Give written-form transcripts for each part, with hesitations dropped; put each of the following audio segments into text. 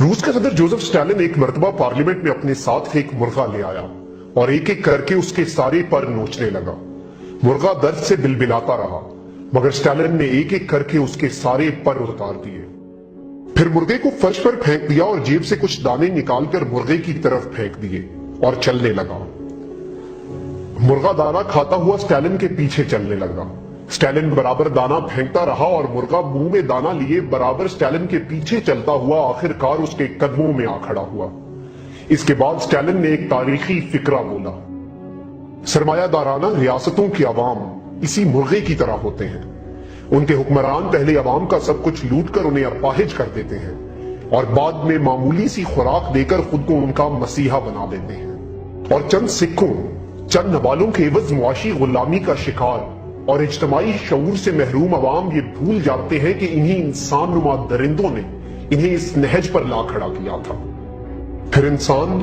रूस के सदर जोसेफ स्टालिन एक मर्तबा पार्लियामेंट में अपने साथ एक मुर्गा ले आया और एक एक करके उसके सारे पर नोचने लगा। मुर्गा दर्द से बिलबिलाता रहा, मगर स्टालिन ने एक एक करके उसके सारे पर उतार दिए। फिर मुर्गे को फर्श पर फेंक दिया और जेब से कुछ दाने निकालकर मुर्गे की तरफ फेंक दिए और चलने लगा। मुर्गा दाना खाता हुआ स्टालिन के पीछे चलने लगा। स्टालिन बराबर दाना फेंकता रहा और मुर्गा मुंह में दाना लिए बराबर स्टालिन के पीछे चलता हुआ आखिरकार उसके कदमों में आ खड़ा हुआ। इसके बाद स्टालिन ने एक तारीखी फिक्रा बोला, सरमायादाराना रियासतों के अवाम इसी मुर्गे की तरह होते हैं। उनके हुक्मरान पहले अवाम का सब कुछ लूट कर उन्हें अपाहिज कर देते हैं और बाद में मामूली सी खुराक देकर खुद को उनका मसीहा बना देते हैं और चंद सिक्कों, चंद नवालों के एवज मुआशी गुलामी का शिकार और इज्तमाई शऊर से महरूम अवाम ये भूल जाते हैं कि इन्हीं इंसान नुमा दरिंदों ने इन्हें इस नहज पर ला खड़ा किया था। फिर इंसान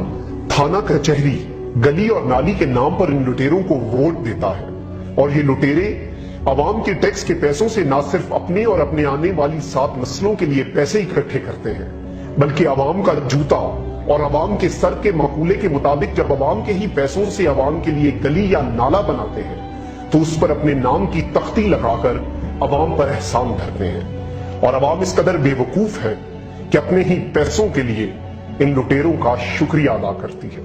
थाना कचहरी, गली और नाली के नाम पर इन लुटेरों को वोट देता है और ये लुटेरे अवाम के टैक्स के पैसों से ना सिर्फ अपने और अपने आने वाली 7 नस्लों के लिए पैसे इकट्ठे करते हैं, बल्कि अवाम का जूता और अवाम के सर के मकूले के मुताबिक जब अवाम के ही पैसों से अवाम के लिए गली या नाला बनाते हैं तो उस पर अपने नाम की तख्ती लगाकर अवाम पर एहसान धरते हैं। और अवाम इस कदर बेवकूफ है कि अपने ही पैसों के लिए इन लुटेरों का शुक्रिया अदा करती है।